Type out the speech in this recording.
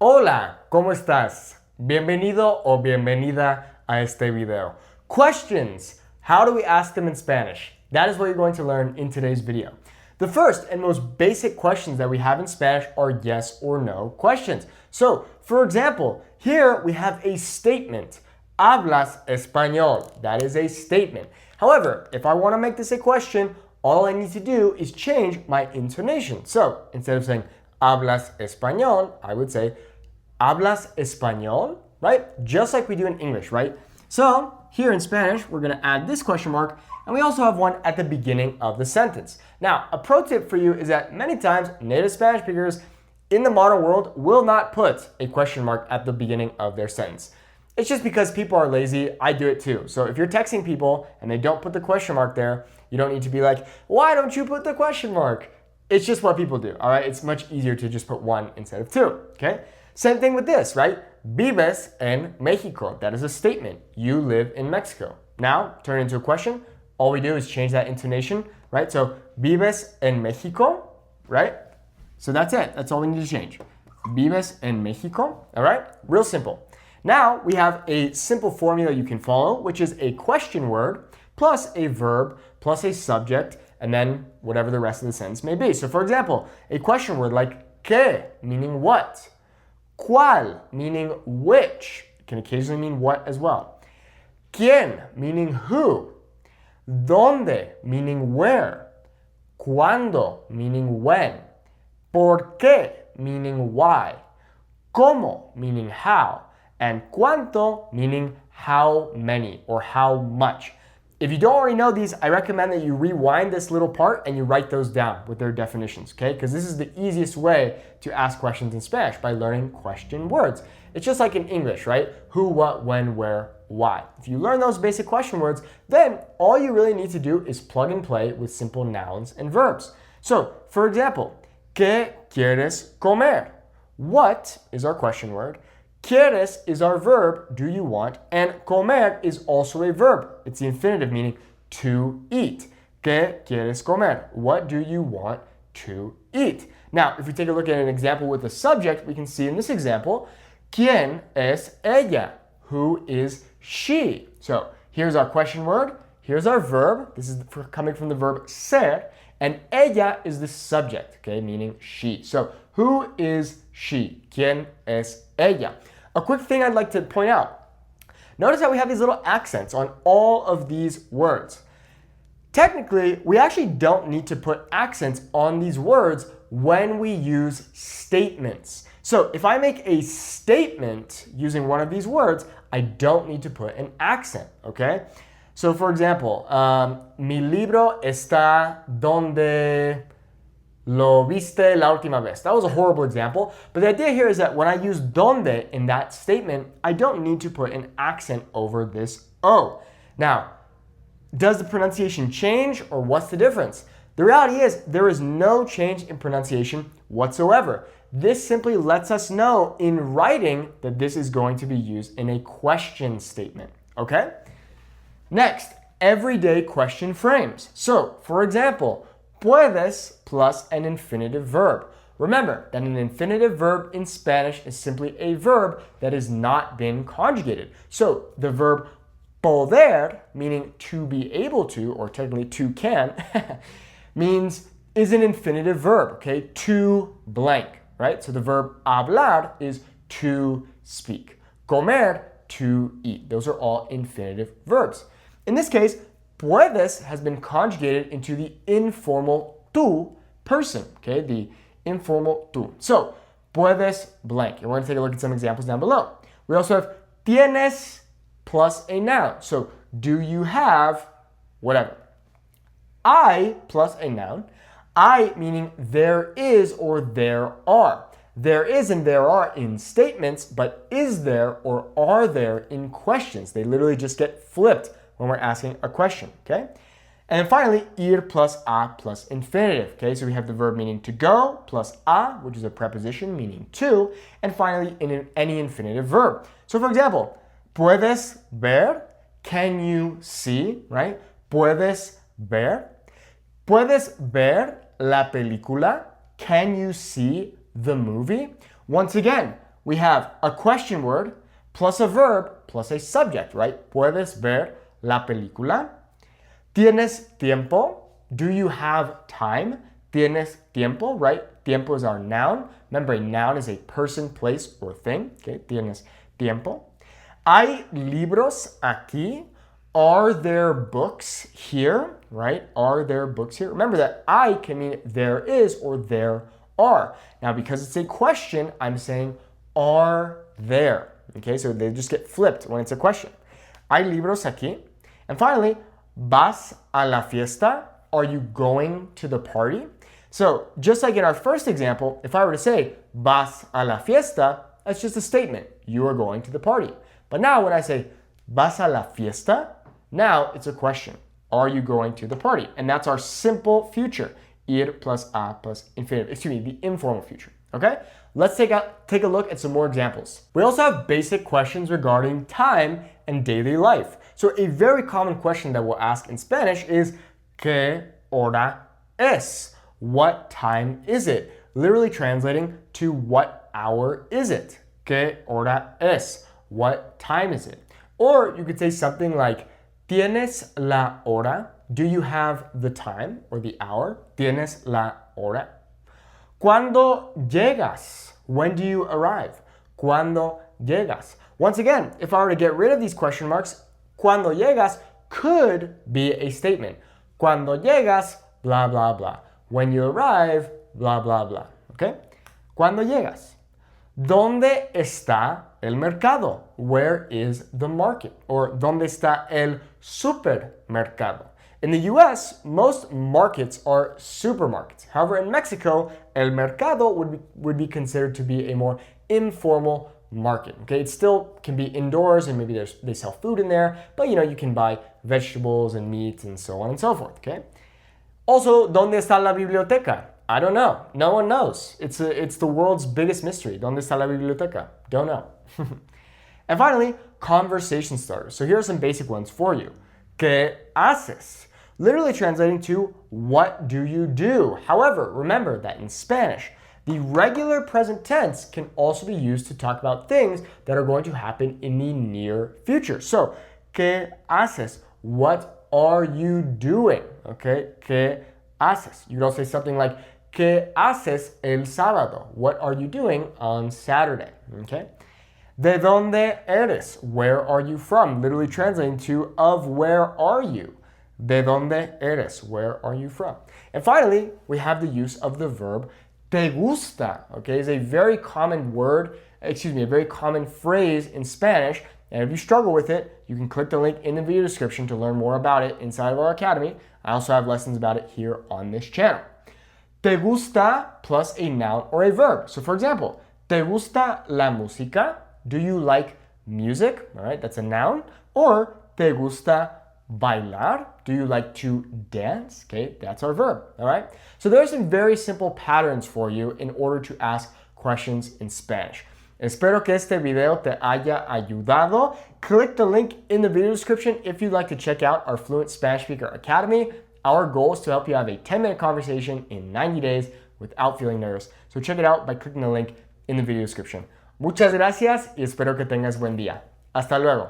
Hola, ¿cómo estás? Bienvenido o bienvenida a este video. Questions. How do we ask them in Spanish? That is what you're going to learn in today's video. The first and most basic questions that we have in Spanish are yes or no questions. So, for example, here we have a statement. Hablas español. That is a statement. However, if I want to make this a question, all I need to do is change my intonation. So, instead of saying hablas español, I would say hablas español, right? Just like we do in English, right? So here in Spanish, we're gonna add this question mark, and we also have one at the beginning of the sentence. Now, a pro tip for you is that many times native Spanish speakers in the modern world will not put a question mark at the beginning of their sentence. It's just because people are lazy. I do it too. So if you're texting people and they don't put the question mark there, you don't need to be like, why don't you put the question mark? It's just what people do, all right? It's much easier to just put one instead of two, okay? Same thing with this, right? Vives en México. That is a statement. You live in Mexico. Now, turn it into a question. All we do is change that intonation, right? So, vives en México, right? So that's it. That's all we need to change. Vives en México, all right? Real simple. Now, we have a simple formula you can follow, which is a question word plus a verb plus a subject, and then whatever the rest of the sentence may be. So for example, a question word like ¿qué? Meaning what. ¿Cuál? Meaning which. It can occasionally mean what as well. ¿Quién? Meaning who. ¿Dónde? Meaning where. ¿Cuándo? Meaning when. ¿Por qué? Meaning why. ¿Cómo? Meaning how. And ¿cuánto? Meaning how many or how much. If you don't already know these, I recommend that you rewind this little part and you write those down with their definitions, okay? Because this is the easiest way to ask questions in Spanish, by learning question words. It's just like in English, right? Who, what, when, where, why. If you learn those basic question words, then all you really need to do is plug and play with simple nouns and verbs. So, for example, ¿qué quieres comer? What is our question word. ¿Quieres is our verb, do you want, and comer is also a verb. It's the infinitive, meaning to eat. ¿Qué quieres comer? What do you want to eat? Now, if we take a look at an example with the subject, we can see in this example, ¿Quién es ella? Who is she? So here's our question word, here's our verb. This is coming from the verb ser, and ella is the subject, okay, meaning she. So who is she? ¿Quién es ella? A quick thing I'd like to point out. Notice how we have these little accents on all of these words. Technically, we actually don't need to put accents on these words when we use statements. So if I make a statement using one of these words, I don't need to put an accent, okay? So for example, mi libro está donde lo viste la última vez. That was a horrible example, but the idea here is that when I use donde in that statement, I don't need to put an accent over this O. Now, does the pronunciation change, or what's the difference? The reality is there is no change in pronunciation whatsoever. This simply lets us know in writing that this is going to be used in a question statement, okay? Next, everyday question frames. So, for example, puedes plus an infinitive verb. Remember that an infinitive verb in Spanish is simply a verb that has not been conjugated. So the verb poder, meaning to be able to, or technically to can, means is an infinitive verb, okay? To blank, right? So the verb hablar is to speak. Comer, to eat. Those are all infinitive verbs. In this case, puedes has been conjugated into the informal tú person, okay? The informal tú. So, puedes blank. And we're going to take a look at some examples down below. We also have tienes plus a noun. So, do you have whatever. I plus a noun. I meaning there is or there are. There is and there are in statements, but is there or are there in questions. They literally just get flipped when we're asking a question, okay? And then finally, ir plus a plus infinitive, okay? So we have the verb meaning to go plus a, which is a preposition meaning to, and finally, any infinitive verb. So for example, puedes ver, can you see, right? Puedes ver. Puedes ver la película, can you see the movie? Once again, we have a question word plus a verb plus a subject, right? Puedes ver la película. ¿Tienes tiempo? Do you have time? ¿Tienes tiempo, right? Tiempo is our noun. Remember, a noun is a person, place, or thing. Okay, tienes tiempo. ¿Hay libros aquí? Are there books here, right? Are there books here? Remember that I can mean there is or there are. Now, because it's a question, I'm saying are there. Okay, so they just get flipped when it's a question. ¿Hay libros aquí? And finally, ¿vas a la fiesta? Are you going to the party? So just like in our first example, if I were to say vas a la fiesta, that's just a statement. You are going to the party. But now when I say vas a la fiesta, now it's a question. Are you going to the party? And that's our simple future. Ir plus a plus infinitive. Excuse me, the informal future. Okay? Let's take a look at some more examples. We also have basic questions regarding time and daily life. So a very common question that we'll ask in Spanish is ¿Qué hora es? What time is it? Literally translating to what hour is it? ¿Qué hora es? What time is it? Or you could say something like ¿Tienes la hora? Do you have the time or the hour? ¿Tienes la hora? ¿Cuándo llegas? When do you arrive? ¿Cuándo llegas? Once again, if I were to get rid of these question marks, ¿Cuándo llegas? Could be a statement. ¿Cuándo llegas? Blah, blah, blah. When you arrive, blah, blah, blah. Okay? ¿Cuándo llegas? ¿Dónde está el mercado? Where is the market? Or ¿dónde está el supermercado? In the US, most markets are supermarkets. However, in Mexico, el mercado would be considered to be a more informal market. Okay, it still can be indoors and maybe they sell food in there, but you can buy vegetables and meats and so on and so forth. Okay. Also, ¿dónde está la biblioteca? I don't know. No one knows. It's the world's biggest mystery. ¿Dónde está la biblioteca? Don't know. And finally, conversation starters. So here are some basic ones for you. ¿Qué haces? Literally translating to what do you do? However, remember that in Spanish, the regular present tense can also be used to talk about things that are going to happen in the near future. So, ¿qué haces? What are you doing? Okay, ¿qué haces? You could also say something like, ¿qué haces el sábado? What are you doing on Saturday? Okay. ¿De dónde eres? Where are you from? Literally translating to of where are you? ¿De dónde eres? Where are you from? And finally, we have the use of the verb te gusta. Okay, is a very common a very common phrase in Spanish. And if you struggle with it, you can click the link in the video description to learn more about it inside of our academy. I also have lessons about it here on this channel. Te gusta plus a noun or a verb. So for example, te gusta la música? Do you like music? All right, that's a noun. Or te gusta bailar? Do you like to dance? Okay, that's our verb. All right. So there are some very simple patterns for you in order to ask questions in Spanish. Espero que este video te haya ayudado. Click the link in the video description if you'd like to check out our Fluent Spanish Speaker Academy. Our goal is to help you have a 10-minute conversation in 90 days without feeling nervous. So check it out by clicking the link in the video description. Muchas gracias y espero que tengas buen día. Hasta luego.